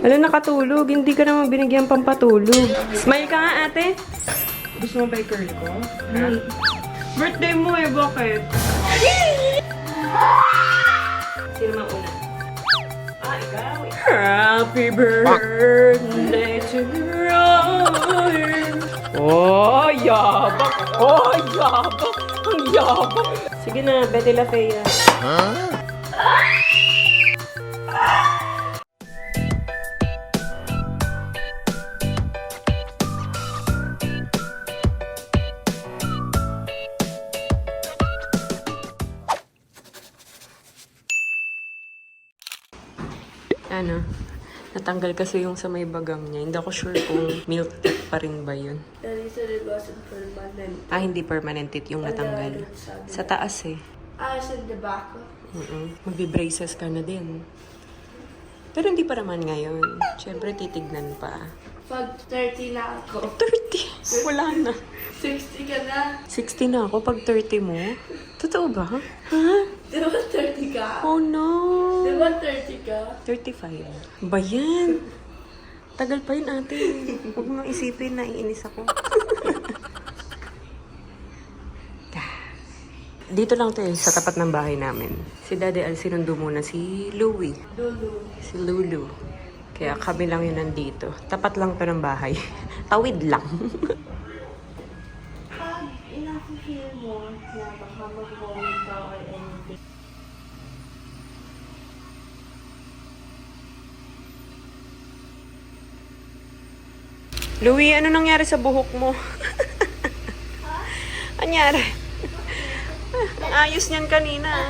Alam, nakatulog. Hindi ka naman binigyan pampatulog. Smile ka nga, ate. Gusto mo ba i-curl ko? Birthday mo eh, bakit? Sino mang una? Ikaw. Happy birthday to you. Oh, yabang! Oh, yabang! Ang yabang! Sige na, Betty La Fea. Ano? Natanggal kasi yung sa may bagam niya. Hindi ako sure kung milk teeth pa rin ba yun. Daddy said it wasn't permanent. Hindi permanent teeth yung natanggal. Sa taas eh. I said the back. Magbi-braces ka na din. Pero hindi pa naman ngayon. Siyempre, titignan pa. Pag 30 na ako. 30? Wala na. 60 ka na. 60 na ako pag 30 mo. Totoo ba? Ha? Di ba 30 ka? Oh no! Di ba 30 ka? 35. Ba yan? Tagal pa yun, ate. Huwag mong isipin, naiinis ako. Dito lang to eh, sa tapat ng bahay namin. Si Daddy Al, sinundo muna si Louie. Lulu. Si Lulu. Kaya kami lang yun nandito. Tapat lang to ng bahay. Tawid lang. Pag ina-feel mo na baka mag-vomit ka or anything. Louie, ano nangyari sa buhok mo? Anyari? Ayos niyan kanina.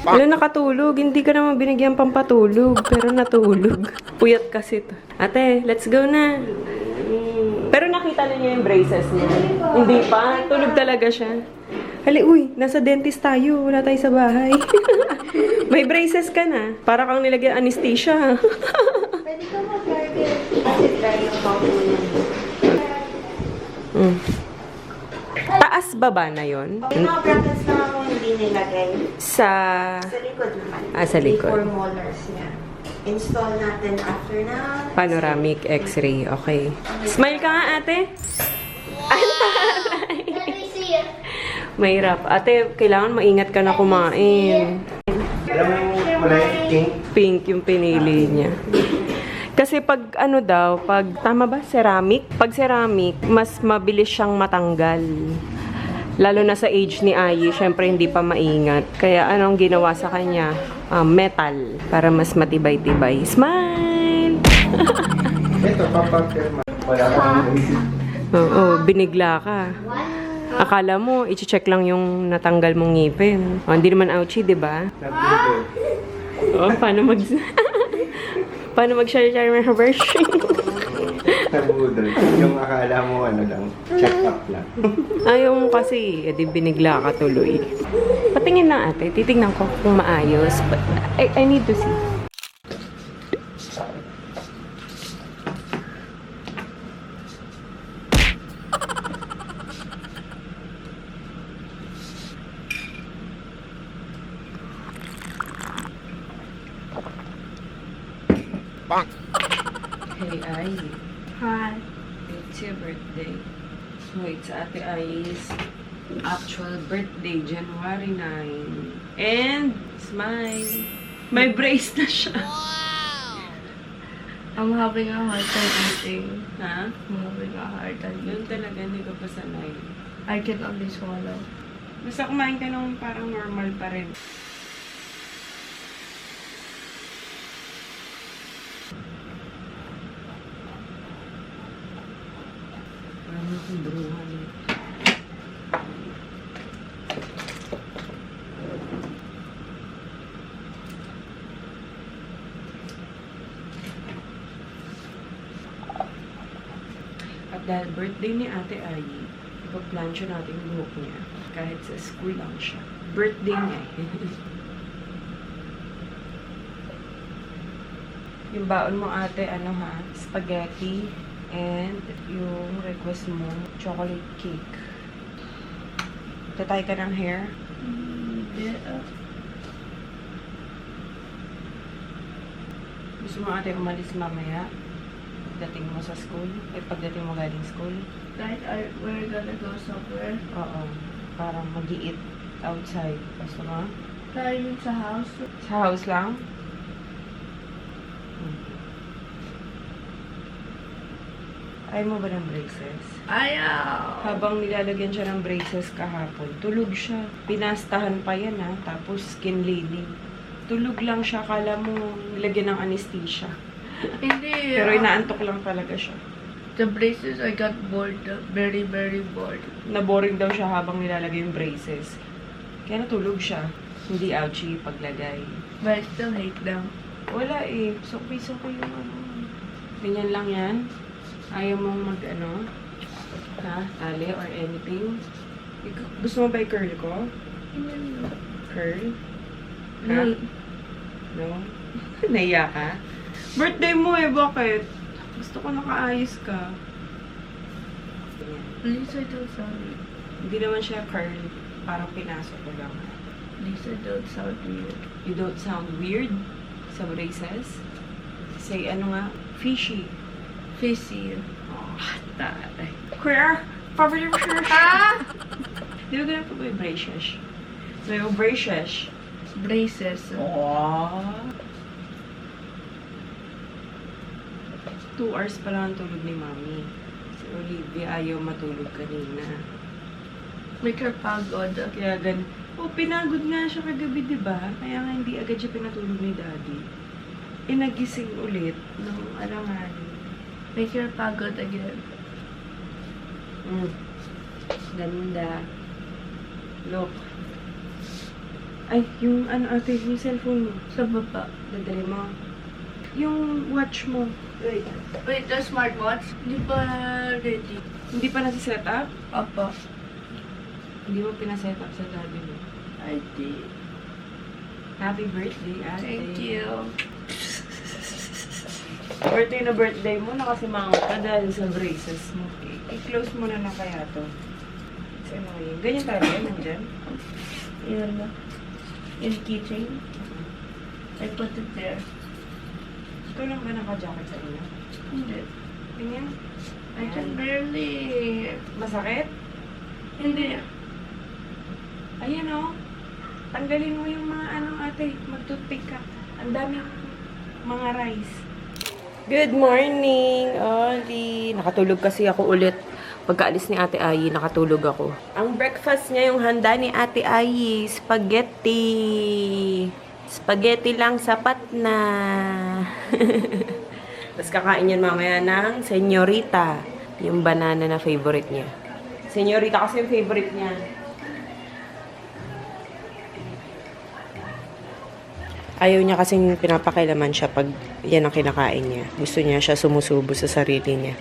Alam, nakatulog. Hindi ka naman binigyan pampatulog. Pero natulog. Puyat kasi to. Ate, let's go na. Pero nakita na niya yung braces niya. Hindi pa. Tulog talaga siya. Hali, uy, nasa dentist tayo. Wala tayo sa bahay. May braces ka na. Para kang nilagyan anesthesia. Pwede ka mag-gargle. Kasi try yung pang-ulan. Taas baba na yon. Yung mga brackets na ako hindi nilagay. Sa Likod naman. Sa likod. Before molars niya. Install natin after na. panoramic x-ray. Okay. Smile ka nga, ate. Ang taray. Mahirap. Ate, kailangan maingat ka na kumain. Alam mo, kulay pink. Pink yung pinili niya. Kasi pag ano daw, pag tama ba, ceramic? Pag ceramic, mas mabilis siyang matanggal. Lalo na sa age ni Ayi, syempre hindi pa maingat. Kaya anong ginawa sa kanya? Metal. Para mas matibay-tibay. Smile! Ito, papapirma. Wala kang naisip. Oo, binigla ka. Akala mo, i-check lang yung natanggal mong ngipin. Hindi naman ouchie, di ba? Nabudol. Paano mag-share version? Nabudol. Yung akala mo ano lang, check up lang. Ayaw mo kasi, edi binigla ka tuloy. Patingin lang ate, titignan ko kung maayos. But I need to see. Hey, Ai. Hi. It's your birthday. So, it's Ate Ai's actual birthday, January 9. And, smile. May brace na siya. I'm having a hard time eating. Ha? I'm having a hard time Yun eating. talaga, hindi ko pa sanay. I can only swallow. Basta kumain ka nung parang normal pa rin. Parang akong druhan. At dahil birthday ni Ate Ayi, ipa-plancho natin yung buhok niya. Kahit sa school lang siya. Birthday niya eh. Yung baon mo ate, ano ha? Spaghetti. And yung request mo, chocolate cake. Tatay ka ng hair? Yeah. Gusto mo ate umalis mamaya? Pagdating mo sa school? Pagdating mo galing school? Like, we're gonna go somewhere. Oo. Parang mag-i-eat outside. Gusto mo? Tayo sa house. Sa house lang? Ayaw mo ba ng braces? Ayaw! Habang nilalagyan siya ng braces kahapon, tulog siya. Pinastahan pa yan ha, tapos skin lady. Tulog lang siya, kala mo nilagyan ng anesthesia. Hindi. Pero inaantok lang talaga siya. The braces, I got bored. Very, very bored. Naboring daw siya habang nilalagay yung braces. Kaya natulog siya. Hindi ouchie paglagay. But I still hate them. Wala eh. Sukay-sukay yung ano. Ganyan lang yan. Ayaw mong mag ano. Ha? Tali or anything. Gusto mo ba i-curl ko? Curl? Ha? No? Naiya ka? Birthday mo eh, bakit? Gusto ko nakaayos ka. Lisa, don't sound weird. Hindi naman siya curl. Parang pinasok ko lang. Lisa, don't sound weird. You don't sound weird sa braces? Say ano nga? Fishy. Fishy. Oh, taray. Queer! Poverty braces! Ah! Di ba ganun po ba yung braces? May braces. Braces. Oh. 2 hours pa lang ang tulog ni Mami. Si Olivia ayaw matulog kanina. Make her pagod. Kaya pinagod nga siya kagabi, di ba? Kaya nga hindi agad siya pinatulog ni Daddy. Nagising ulit nung alanganin. Make her pagod again. Ganda. Look. Ay, yung ano ate, yung cellphone mo. Sa baba. Dadali mo. Yung watch mo. Wait. Wait, the smartwatch? Hindi pa ready. Hindi pa nasi-set up? Apa. Hindi mo pinaset up sa daddy mo. I did. Happy birthday, ate. Thank you. Birthday na birthday mo, nakasimangot ka dahil sa braces mo. I-close mo na kaya to. It's annoying. Ganyan talaga yun, nandyan. Yun na. In keychain. I put it there. Ikaw lang ba naka-jacket sa inyo? Hindi. Tingin. I can barely. Masakit? Hindi. Ayan o. Tanggalin mo yung mga ano ate. Mag-toothpick ka. Ang daming mga rice. Good morning, Oli. Nakatulog kasi ako ulit. Pagkaalis ni Ate Ayi, nakatulog ako. Ang breakfast niya, yung handa ni Ate Ayi, spaghetti. Spaghetti lang, sapat na. Tapos kakain yan mamaya ng senyorita. Yung banana na favorite niya. Senyorita kasi yung favorite niya. Ayaw niya kasing pinapakailaman siya pag yan ang kinakain niya. Gusto niya siya sumusubo sa sarili niya.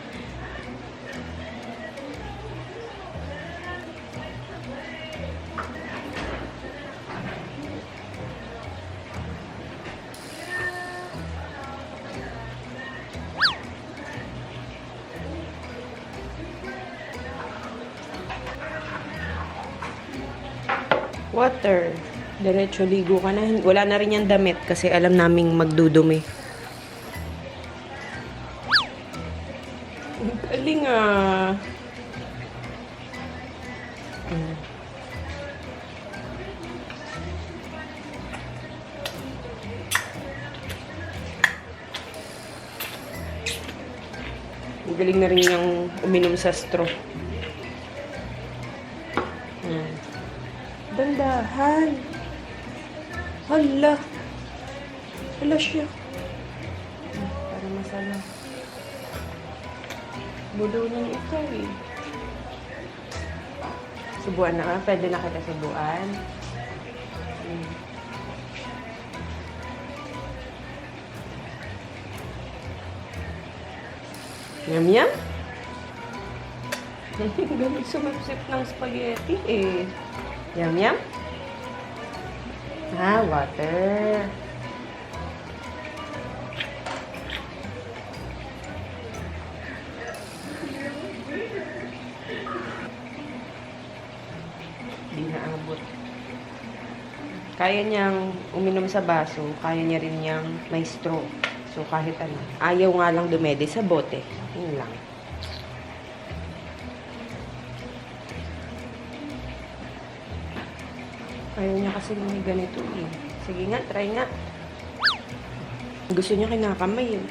Water. Diretso ligo ka na. Wala na rin yung damit kasi alam naming magdudumi. Galing ah. Galing na rin yung uminom sa straw. Dandahan. Hala. Hala siya. Para masala. Bulungan ito eh. Subuan na ka. Pwede na kita subuan. Yum yum. Galing sumipsip ng spaghetti eh. Yum yum. Ah, water. Di naabot. Kaya niyang uminom sa baso, kaya niya rin niyang may straw. So, kahit ano. Ayaw nga lang dumede sa bote. Yun lang. Ayaw niya kasi may ganito eh. Sige nga, try nga. Gusto niya kinakamay eh.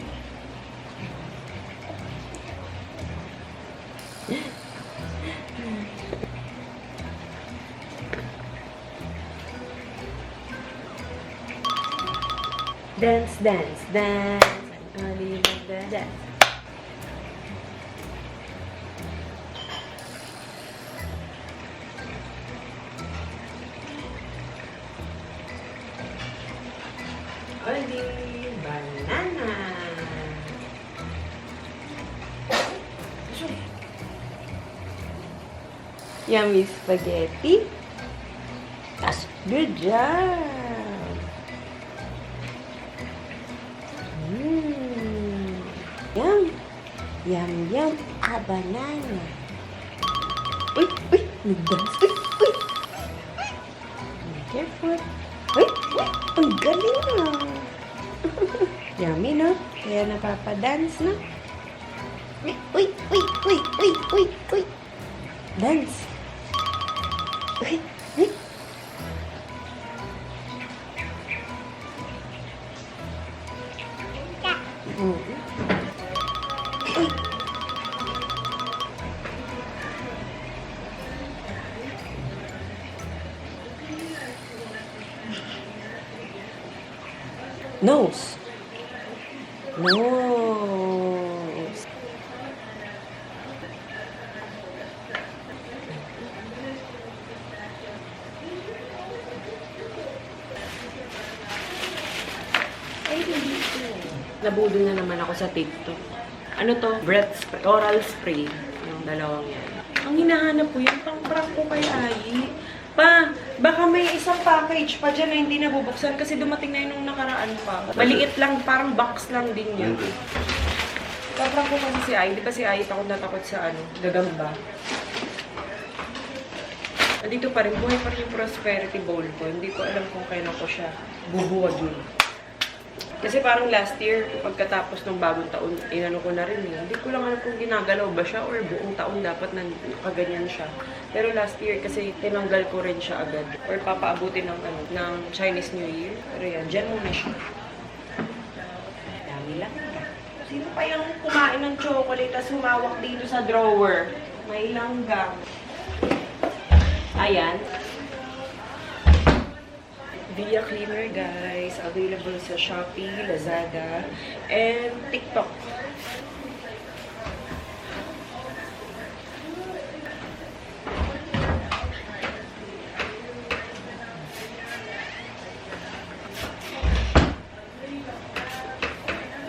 Dance, dance, dance. Only the dance. Only banana. Yummy spaghetti. That's good job. Yum. Yum, yum. A banana. Uy, uy. Nag-dance. Uy, uy. Careful. Uy, uy. Ang galing na. Yummy, no? Kaya napapadance, no? Uy, uy, uy, uy, uy, uy, uy. Dance. Uy, uy. Uy. Nose. Nose. Nabudol na naman ako sa TikTok. Ano to? Breath spray, oral spray. Yung dalawang yan. Ang hinahanap ko yan, pang prank ko kay Ai. Pa, baka may isang package pa dyan na hindi nabubuksan kasi dumating na yun nung nakaraan pa. Maliit lang, parang box lang din yun. Paprank ko kasi si Ai. Di ba si Ai takot na takot sa ano, gagamba. Dito pa rin, buhay pa rin yung prosperity bowl ko. Hindi ko alam kung kailan ko siya bubuwagin. Kasi parang last year, pagkatapos ng bagong taon, inano ko na rin eh. Hindi ko lang alam kung ginagalaw ba siya or buong taon dapat na nakaganyan siya. Pero last year kasi tinanggal ko rin siya agad. Or papaabutin ng, ano, ng Chinese New Year. Pero yan, dyan muna siya. Dami lang. Sino pa yung kumain ng chocolate tapos humawak dito sa drawer? May langgam. Ayan. Via Cleaner, guys. Available sa Shopee, Lazada, and TikTok.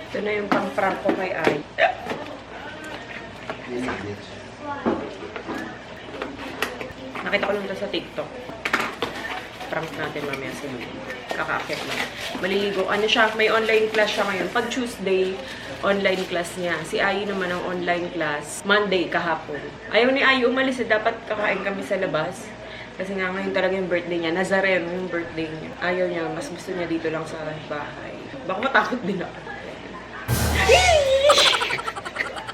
Ito na yung pang-prank ko kay Ai. Nakita ko lang ito sa TikTok. Prank natin mamaya sa mga kakaakit lang. Maliligo. Ano siya? May online class siya ngayon. Pag Tuesday, online class niya. Si Ai naman ang online class. Monday, kahapon. Ayaw ni Ai umalis. Dapat kakain kami sa labas. Kasi nga ngayon talaga yung birthday niya. Nazareno yung birthday niya. Ayaw niya. Mas gusto niya dito lang sa bahay. Baka matakot din ako.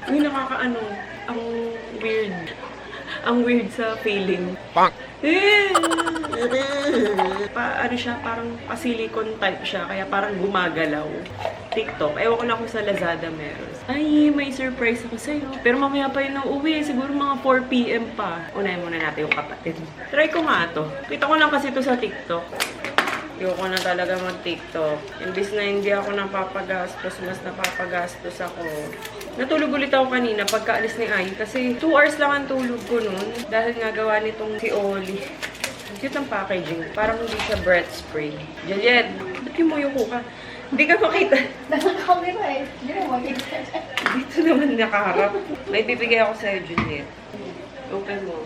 Uy, nakakaano. Ang weird. Ang weird sa feeling. Ano siya, parang silicone type siya, kaya parang gumagalaw. TikTok. Ewan ko na kung sa Lazada meron. Ay, may surprise ako sa'yo. Pero mamaya pa yun uuwi. Siguro mga 4 PM pa. Unahin muna natin yung kapatid. Try ko nga to. Kita ko lang kasi to sa TikTok. Ayoko na talaga mag-TikTok. Imbis na hindi ako napapagastos, mas napapagastos ako. Natulog ulit ako kanina pagkaalis ni Ai kasi 2 hours lang ang tulog ko nun dahil nga gawa nitong si Oli. Ang cute ang packaging. Parang hindi siya breath spray. Juliet, ba't yung muyuko ka? Hindi ka makita. Nasa camera eh. Hindi mo makita. Dito naman nakaharap. May bibigay ako sa'yo, Juliet. Open mo.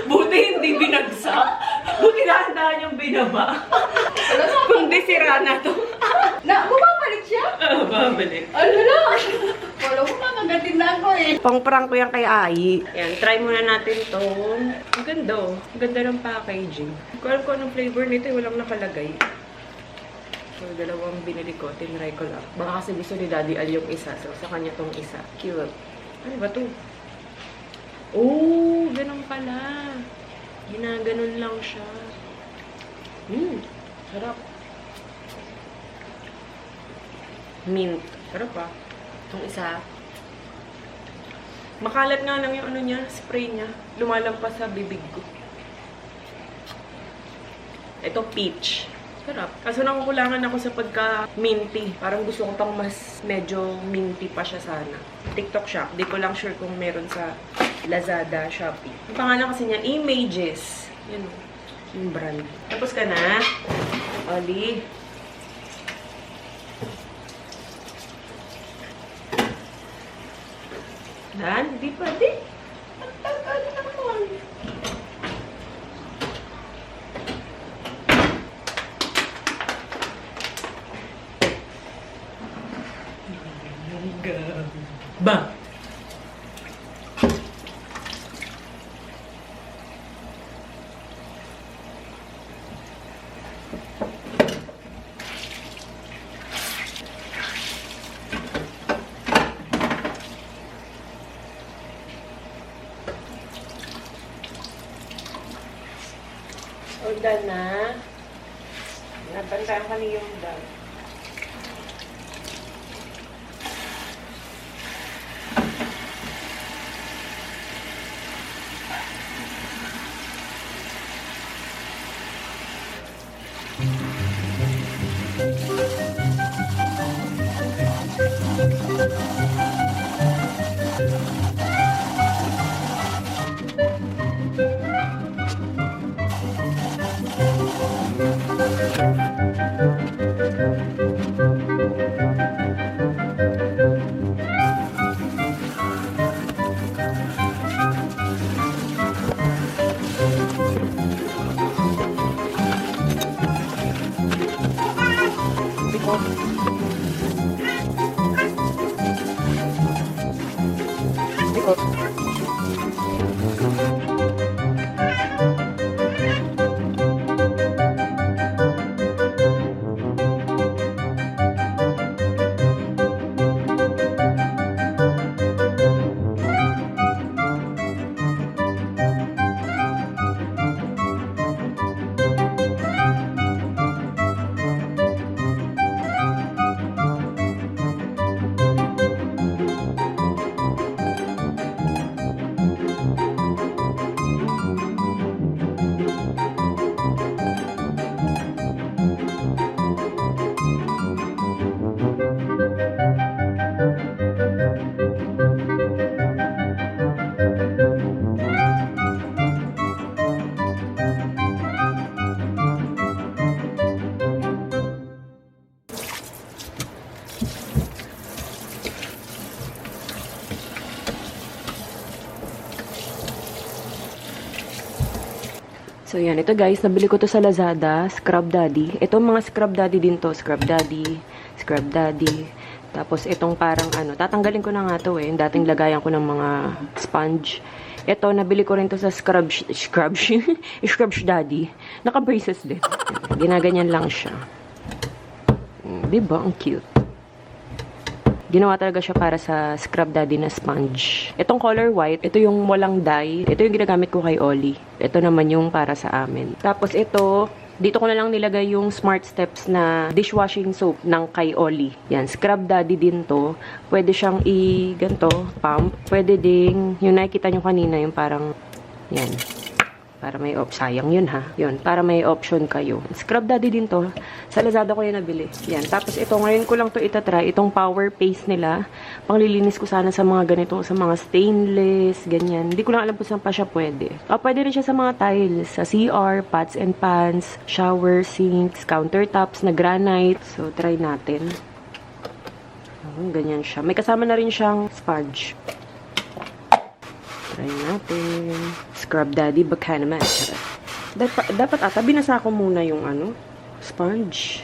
Buti hindi binagsak. Buti dahan-dahan yung binaba. Kundi sira na to. Na, bumabalik siya? Babalik. Ano na? Wala ko na, nagatin na ako eh. Pang-prank ko yan kay Ai. Ayan, try muna natin to. Ang ganda oh. Ang ganda ng packaging. Hindi ko alam kung anong flavor nito. Walang nakalagay. So, dalawang binili ko. Tinry ko lang. Baka kasi gusto ni Daddy Al yung isa. So, sa kanya tong isa. Cute. Ano ba to? Oh, ganun pala. Ginaganon lang siya. Sarap. Mint. Sarap pa. Itong isa. Makalat nga lang yung ano niya, spray niya. Lumalampas sa bibig ko. Ito peach. Sarap. Kaso nakukulangan ako sa pagka-minty. Parang gusto ko pang mas medyo minty pa siya sana. TikTok shop. Di ko lang sure kung meron sa Lazada, Shopee. Yung pangalan kasi niya, Images. Yun o. Yung brand. Tapos ka na. Oli. Dan, di pwede. Ang tagal naman. Ba? O, done na. Nabantayan ka ni yung done. So, yan. Ito, guys. Nabili ko to sa Lazada. Scrub Daddy. Ito, mga Scrub Daddy din to. Scrub Daddy. Scrub Daddy. Tapos, itong parang ano. Tatanggalin ko na nga to eh. Yung dating lagayan ko ng mga sponge. Ito, nabili ko rin to sa Scrub Daddy. Naka-braces din. Ginaganyan lang siya. Diba? Ang cute. Ginawa talaga siya para sa Scrub Daddy na sponge. Itong color white, ito yung walang dye. Ito yung ginagamit ko kay Oli. Ito naman yung para sa amin. Tapos ito, dito ko na lang nilagay yung Smart Steps na dishwashing soap ng kay Oli. Yan, Scrub Daddy din to. Pwede siyang ganito, pump. Pwede ding, yung nakikita nyo kanina, yung parang, yan. Para may sayang yun ha. Yun, para may option kayo. Scrub Daddy din to. Sa Lazada ko yan nabili. Yan. Tapos ito, ngayon ko lang to itatry. Itong power paste nila. Panglilinis ko sana sa mga ganito, sa mga stainless, ganyan. Hindi ko lang alam kung saan pa siya pwede. Pwede rin siya sa mga tiles. Sa CR, pots and pans, shower, sinks, countertops na granite. So, try natin. Ganyan siya. May kasama na rin siyang sponge. Try natin. Scrub Daddy, baka naman. Dapat ata, binasa ko muna yung ano, sponge.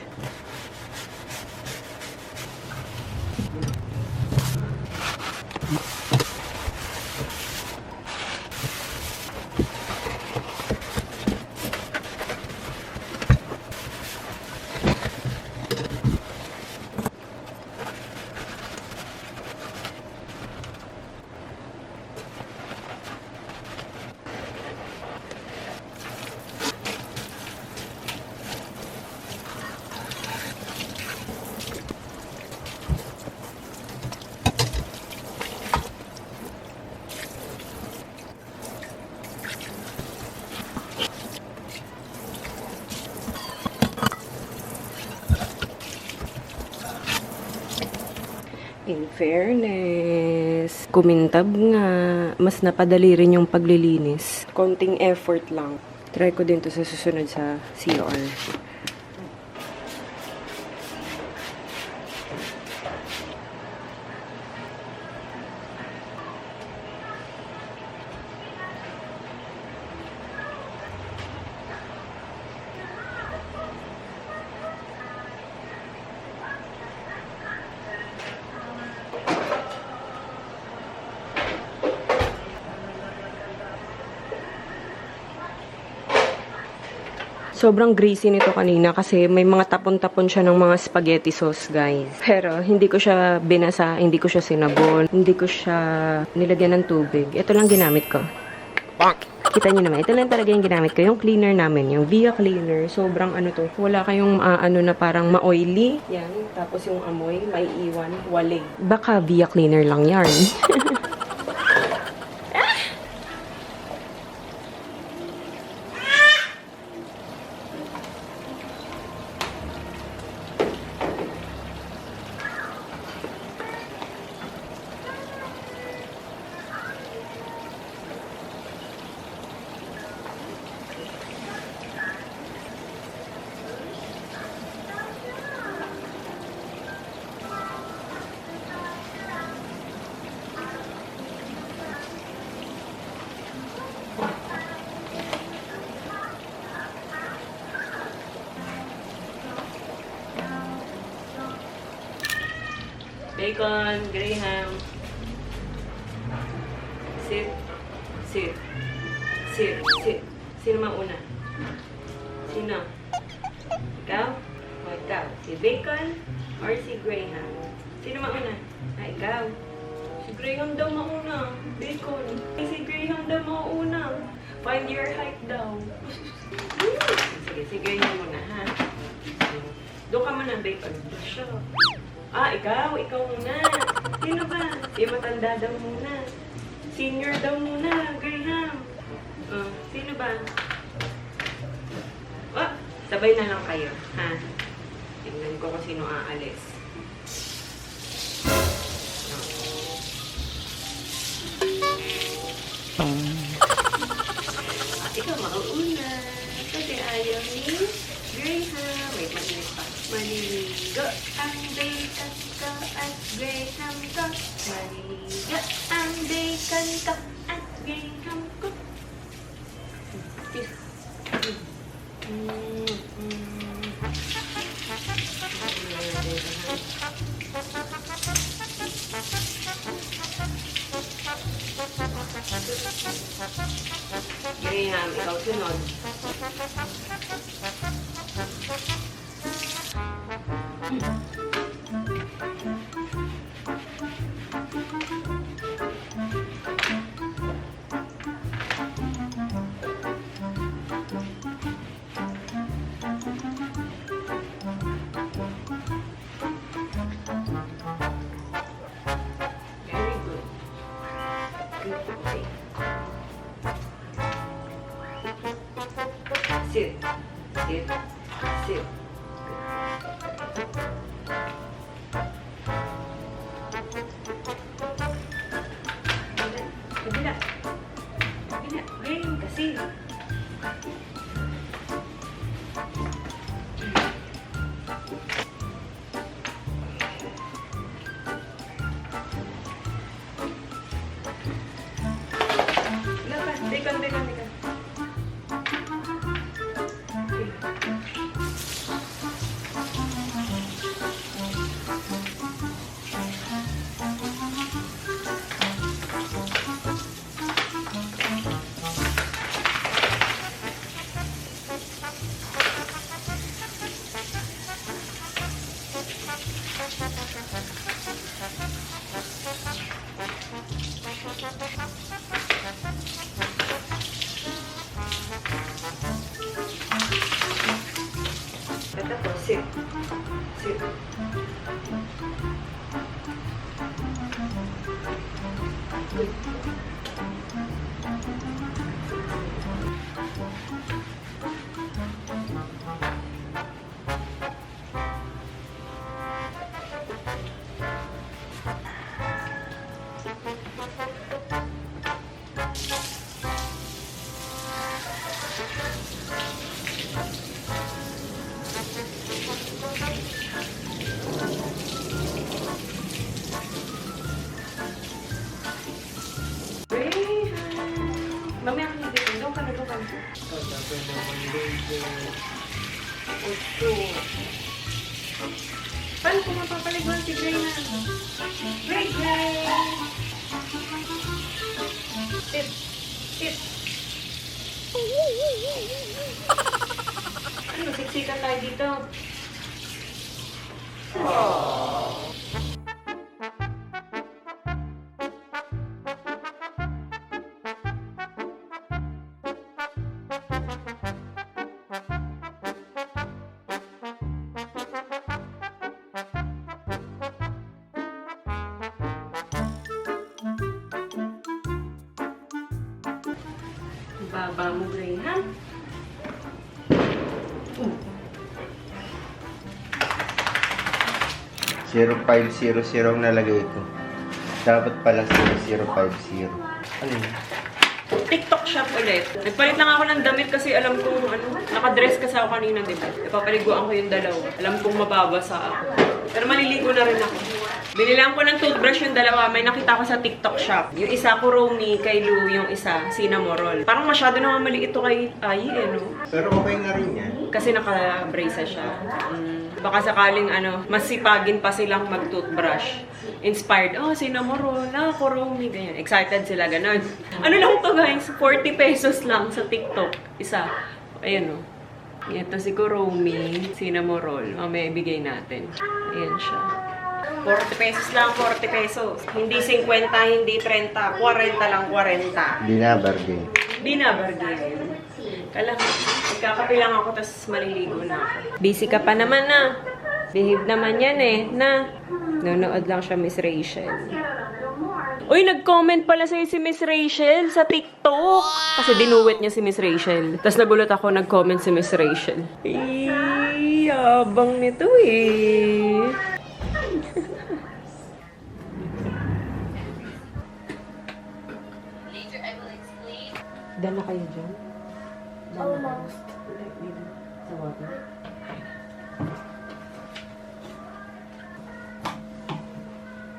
In fairness, kumintab nga. Mas napadali rin yung paglilinis. Konting effort lang. Try ko din to sa susunod sa CR. Sobrang greasy nito kanina kasi may mga tapon-tapon siya ng mga spaghetti sauce, guys. Pero hindi ko siya binasa, hindi ko siya sinabon, hindi ko siya nilagyan ng tubig. Ito lang ginamit ko. Kita niyo naman, ito lang talaga yung ginamit ko. Yung cleaner namin, yung Via Cleaner. Sobrang ano to. Wala kayong ano na parang ma-oily. Yan. Tapos yung amoy, may iwan, walig. Baka Via Cleaner lang yarn. Bacon, Graham. Sit. Sit. Sit. Sit. Sino mauna? Sino? Ikaw? O ikaw? Si Bacon or si Graham? Sino mauna? Ah, ikaw. Si Graham daw mauna. Bacon. Si Graham daw mauna. Find your height daw. Sige, si Graham muna, ha? Doon ka muna, Bacon. Doon siya. Ah, ikaw muna. Sino ba? Yung matanda daw muna. Senior daw muna, Graham. Sino ba? Oh, sabay na lang kayo, ha? Tingnan ko kung sino aalis. Ikaw mauuna. Kasi ayaw ni Graham. Wait, malinis pa. Maligo ang bacon ko at Graham ko. Maligo ang bacon ko at Graham ko. Graham, ikaw sunod. Very good. Good boy. Sit. Sit. Sit. Kabila. Kabila. Graham kasi. Lakas. Bacon, bacon, bacon. Ito po, sit. Sit. Ocho. Paano kung mapapaliguan si Gray na? Gray, Gray! Sit. Sit. Ano, siksikan tayo dito. Baba mo, Gray, ha? 0500 ang nalagay ko. Dapat pala 0050. Ano yun? TikTok shop ulit. Nagpalit lang ako ng damit kasi alam kong nakadress kasi ako kanina, di ba? Ipapaliguan ko yung dalawa. Alam kong mababasa ako. Pero maliligo na rin ako. Binilang ko ng toothbrush yung dalawa. May nakita ko sa TikTok shop. Yung isa ko Romy, kay Lou, yung isa, Cinnamorol. Parang masyado naman maliit ito kay Ai, no? Pero okay na rin yan. Kasi naka-brace siya. Baka sakaling mas sipagin pa silang mag-toothbrush. Inspired, Cinnamorol, ako Romy, ganyan. Excited sila, ganun. Ano lang to guys? 40 pesos lang sa TikTok. Isa. Ayan, Ito si Romy, Cinnamorol. Mamaya ibigay natin. Ayan siya. 40 pesos lang, 40 pesos. Hindi 50, hindi 30. 40 lang, 40. Binabargain. Binabargain. Kala, magkakape lang ako, tapos maliligo na ako. Busy ka pa naman na. Behave naman yan na. Nanonood lang siya, Miss Rachel. Uy, nag-comment pala sa'yo si Miss Rachel sa TikTok. Kasi dinuwit niya si Miss Rachel. Tapos nagulat ako, nag-comment si Miss Rachel. Yabang nito Dala kayo dyan? Almost. Sa water.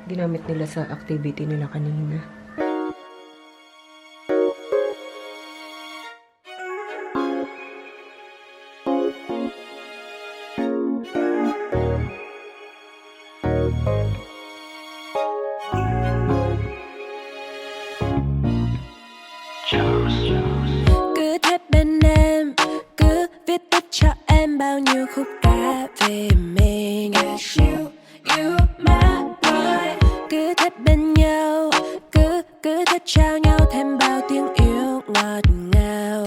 Ginamit nila sa activity nila kanina. Cứ thép bên em, cứ viết tích cho em bao nhiêu khúc ca về mình. You my boy. Cứ thép bên nhau, cứ thép trao nhau thêm bao tiếng yêu ngọt ngào.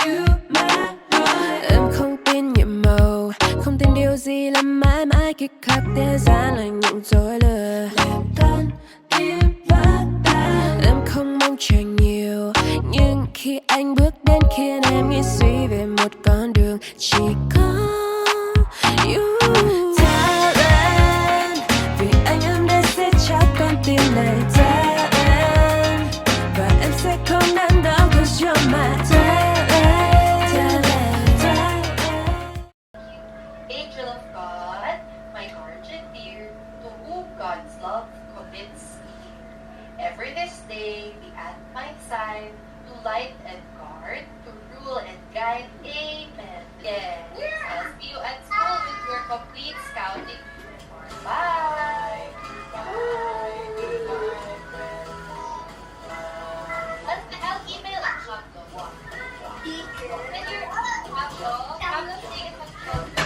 You my boy. Em không tin nhiệm màu, không tin điều gì làm mãi mãi khi khắc tiêu ra là những dối lừa. Làm con tim vỡ tan. Em không mong chờ nhiều, nhưng khi anh bước đến khiến em nghĩ suy về một con đường chỉ có you. Talent, vì anh em đã sẽ trao con tim này talent, và em sẽ không đắn đo 'cause you're my talent. Angel of God, my guardian dear, to whom God's love commits me. Ever this day be at my side, to light and guard, to rule and guide. Amen. Yes. I'll see you at school with your complete scouting uniform. Bye. Bye. Goodbye, friends. I'll email at Shotgun. And your Pablo, sige sa Shotgun.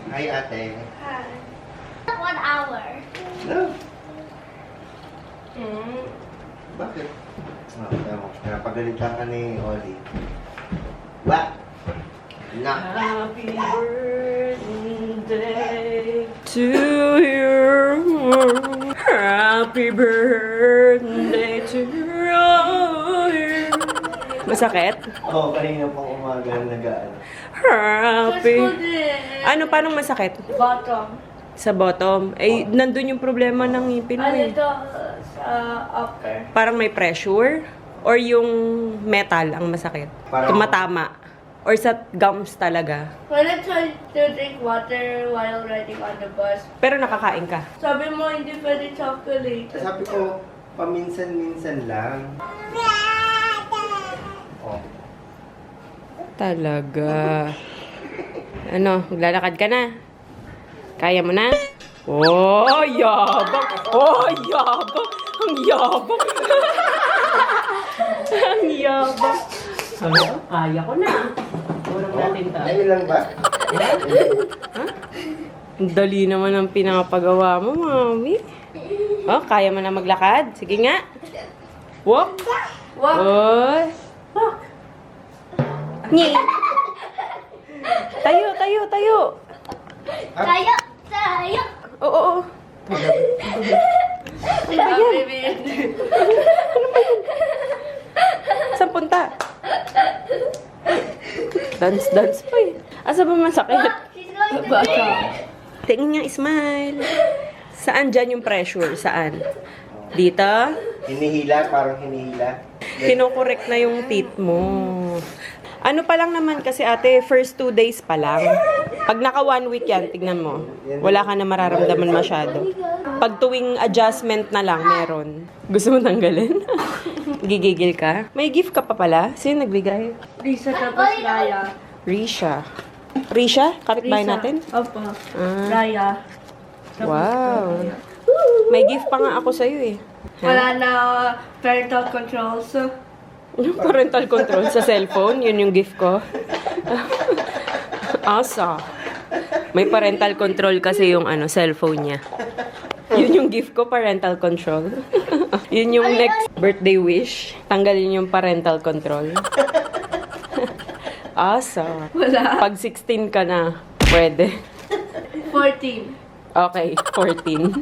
Hi, ate. 1 hour. No. Bakit? Napagalitan ka ni Oli. Ba? Na. Happy birthday to you. Happy birthday to you. Masakit? Oo, kanina pang umaga nag-ano. Happy. Ano, paano masakit? Bottom. Sa bottom. Eh, nandun yung problema ng ngipin mo eh. Dito sa upper. Parang may pressure? Or yung metal ang masakit? Parang- Tumatama? Or sa gums talaga? When I tried to drink water while riding on the bus, Pero nakakain ka. sabi mo hindi pwede chocolate. Sabi ko, paminsan-minsan lang. Oh. Talaga. Ano, maglalakad ka na? Kaya mo na? Oh, yabang! Oh, yabang! Ang yabang! Ang yabang! Sabi, oh, kaya ko na. Urang natin to. Ayun lang ba? Ang dali naman ang pinapagawa mo, mami. Oh, kaya mo na maglakad? Sige nga. Walk. Walk. Oh. Walk. Nyi. Tayo, tayo, tayo. Tayo! Tayo! Oo, oo. Ano ba yan? Saan punta? Dance, dance pa eh. Asa ba masakit? She's going to bed. Tingin nga, smile. Saan dyan yung pressure? Saan? Dito? Hinihila, parang hinihila. Kinokorek na yung teeth mo. Ano pa lang naman kasi ate, first 2 days pa lang. Pag naka 1 week yan, tignan mo. Wala ka na mararamdaman masyado. Pag tuwing adjustment na lang, meron. Gusto mo tanggalin? Gigigil ka? May gift ka pa pala? Sino nagbigay? Lisa tapos Raya. Risha. Risha? Kapitbahay natin? Opo. Ah. Raya. Wow. May gift pa nga ako sa'yo eh. Wala na parental controls. Yung parental control sa cellphone, yun yung gift ko. Asa. May parental control kasi yung cellphone niya. Yun yung gift ko, parental control. Yun yung next birthday wish. Tanggalin yung parental control. Asa. Wala. Pag 16 ka na, pwede. 14. Okay, 14.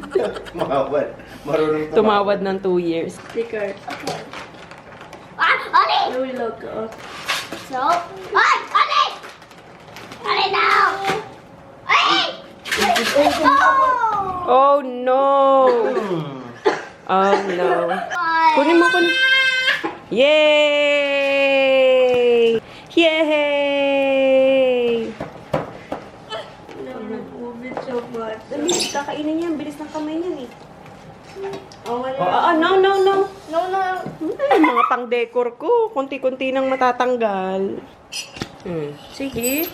Tumawad. Marunong Tumawad ng 2 years. Sticker. No, we look. So, Ollie! Ollie now! Ollie! Oh no! Oh no. Kunin mo, kunin. Yay! Yay! Move it so much. Dali, kakainin yan. Bilis ng kamay niyan eh. Oh, wala. No, no, no. No, no. Ay, mga pang-decor ko. Kunti-kunti nang matatanggal. Sige.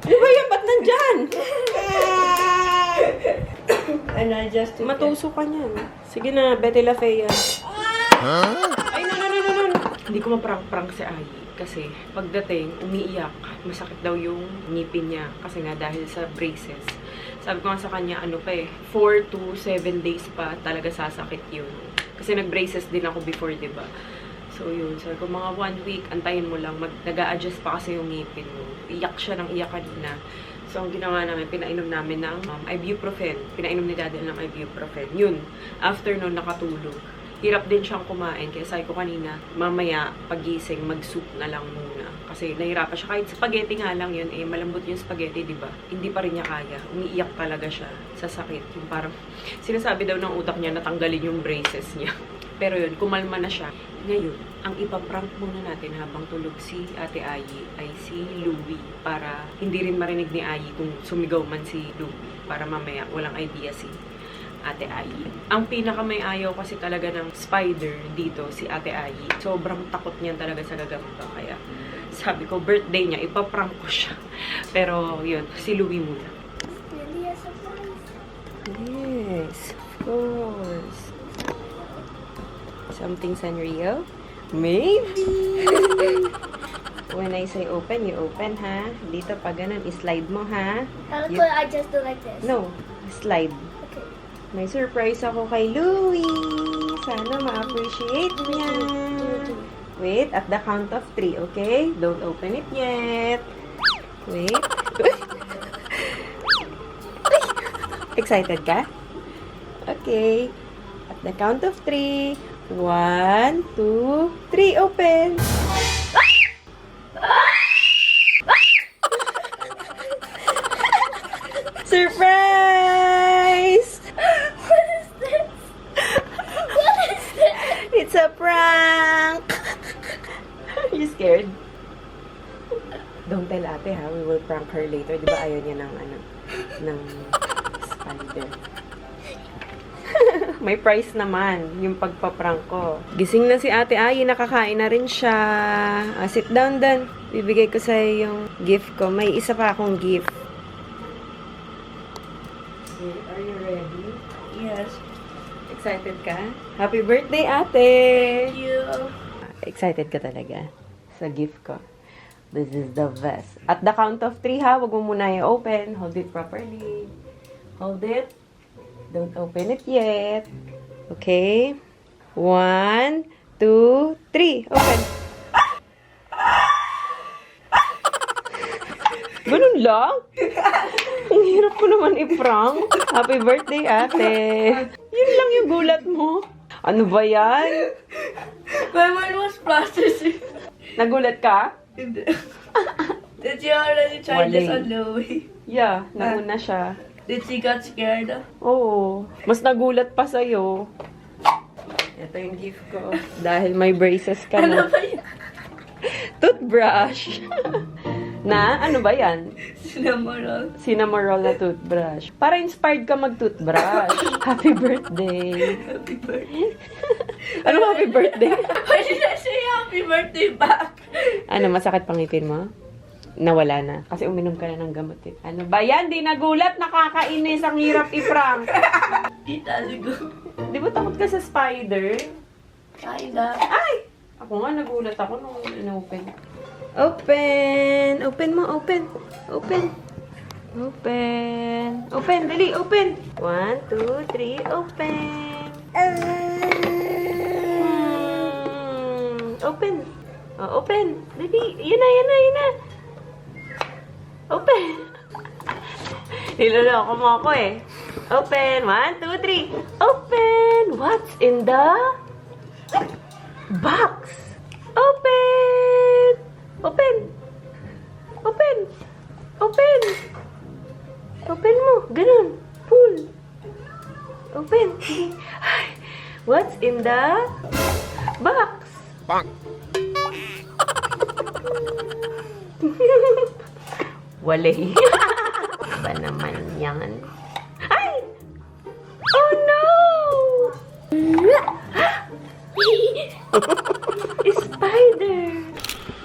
Ano ba yan? Ba't nandyan? And I just took it. Matuso ka niyan. Sige na, Betty La Fea. Ay, no, no, no, no, no. Hindi ko maprank-prank si Ai. Kasi pagdating, umiiyak. Masakit daw yung ngipin niya. Kasi nga dahil sa braces. Sabi ko nga sa kanya, 4 to 7 days pa talaga sasakit yun. Kasi nag-braces din ako before, diba? So yun, sabi ko mga 1 week, antayin mo lang. Nag-a-adjust pa kasi yung ngipin mo. Iyak siya ng iyak kanina. So ang ginawa namin, pinainom namin ng ibuprofen. Pinainom ni Daddy ng ibuprofen. Yun, after nun, nakatulog. Hirap din siyang kumain. Kaya sabi ko kanina, mamaya, pagising, mag-soup na lang muna. Kasi nahirapan siya. Kahit spaghetti nga lang yun, malambot yung spaghetti, diba? Hindi pa rin niya kaya. Umiiyak talaga siya sa sakit. Yung parang, sinasabi daw ng utak niya, natanggalin yung braces niya. Pero yun, kumalma na siya. Ngayon, ang ipaprank muna natin habang tulog si Ate Ayi ay si Louie. Para hindi rin marinig ni Ayi kung sumigaw man si Louie. Para mamaya, walang idea si Ate Ayi. Ang pinaka may ayaw kasi talaga ng spider dito, si Ate Ayi. Sobrang takot niyan talaga sa gagamba. Kaya sabi ko, birthday niya, ipaprank ko siya. Pero yun, si Louie muna. Really a surprise. Yes, of course. Something Sanrio? Maybe! When I say open, you open, ha? Dito pa ganun, slide mo, ha? You- I just do like this. No, slide. Okay. May surprise ako kay Louie. Sana ma-appreciate niya. Wait, at the count of 3, okay? Don't open it yet. Wait. Excited ka? Okay. At the count of 3. 1, 2, 3, open! Surprise! What is this? What is this? It's a prank! scared? Don't tell ate ha, we will prank her later. Di ba ayaw niya ng spider? May price naman yung pagpaprank ko. Gising na si ate Ayi, nakakain na rin siya. Sit down dan. Bibigay ko sa'yo yung gift ko. May isa pa akong gift. Are you ready? Yes. Excited ka? Happy birthday, ate! Thank you. Excited ka talaga sa gift ko. This is the best. At the count of 3 ha, wag mo muna i-open. Hold it properly. Hold it. Don't open it yet. Okay? 1, 2, 3. Open. Ganun lang? Ang hirap ko naman i-prank. Happy birthday, ate. Yun lang yung gulat mo. Ano ba yan? My mind was processing. Nagulat ka? Did you already try this on Louie? Yeah, nauna siya. Did she got scared? Oo. Mas nagulat pa sa'yo. Ito yung gift ko. Dahil may braces ka Ano na. ba yan? Toothbrush. Na? Ano ba yan? Cinnamon. Cinnamoroll na toothbrush. Para inspired ka mag-toothbrush. Happy birthday. Happy birthday. Ano happy birthday? Why did I say happy birthday back? Ano, masakit pang ngipin mo? Nawala na. Kasi uminom ka na ng gamot eh. Ano ba yan? Di nagulat. Nakakainis. Ang hirap i-prank. Itali ko. Di ba takot ka sa spider? Kinda. Ay! Ako nga, nagulat ako nung in-open. Open! Open mo, open! Open! Open! Open! Dali, open! 1, 2, 3, open! Open! Oh, open! Dali! Yun na, yun na, yun na! Open! Niloloko mo ako eh. Open! 1, 2, 3, open! What's in the box? Open! Open! Open! Open! Open mo! Ganun! Pull! Open! Ay, what's in the box? Walay. Ba naman yan? Ay! Oh no! Spider!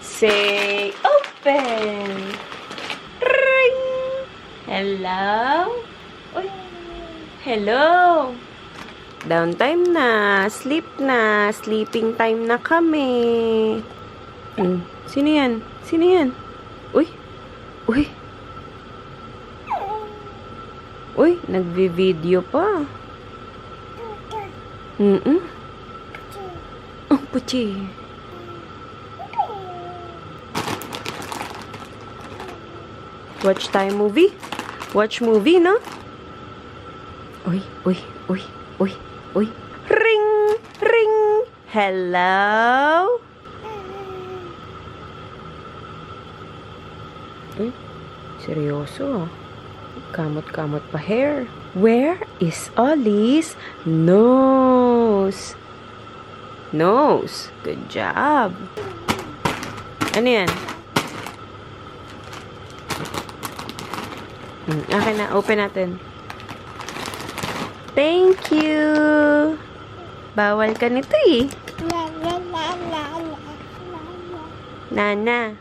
Say open! Ring! Hello? Uy! Hello! Downtime na. Sleep na. Sleeping time na kami. Sino yan? Sino yan? Uy! Uy! Uy! Nagvi-video pa. Oh, puchi. Watch time movie? Watch movie, no? Uy, uy, uy, uy, uy. Ring! Ring! Hello? Uy, seryoso. Kamot-kamot pa hair. Where is Ollie's nose? Nose. Good job. Ano yan? Okay na. Open natin. Thank you. Bawal ka nito eh. Nana.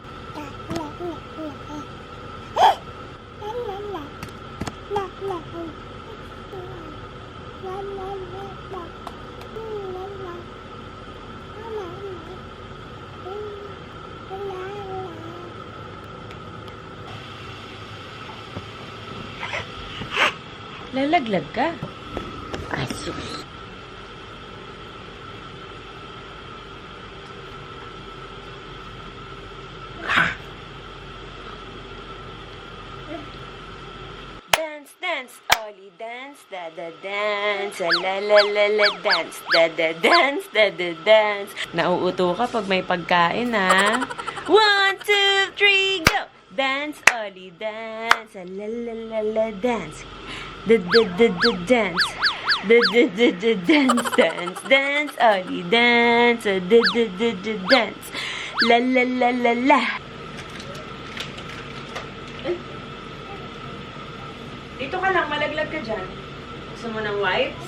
Lalaglag ka. Asus. Dance, dance, Ollie, dance, da da dance, la la la la dance, da da dance, da da dance. Nauuto ka pag may pagkain ha. 1, 2, 3, go! Dance, Ollie, dance, la la la la dance. Dance. Dance, dance, dance, Ollie, dance, dance. La la la la la. Dito ka lang, malaglag ka dyan. Gusto mo ng wipes?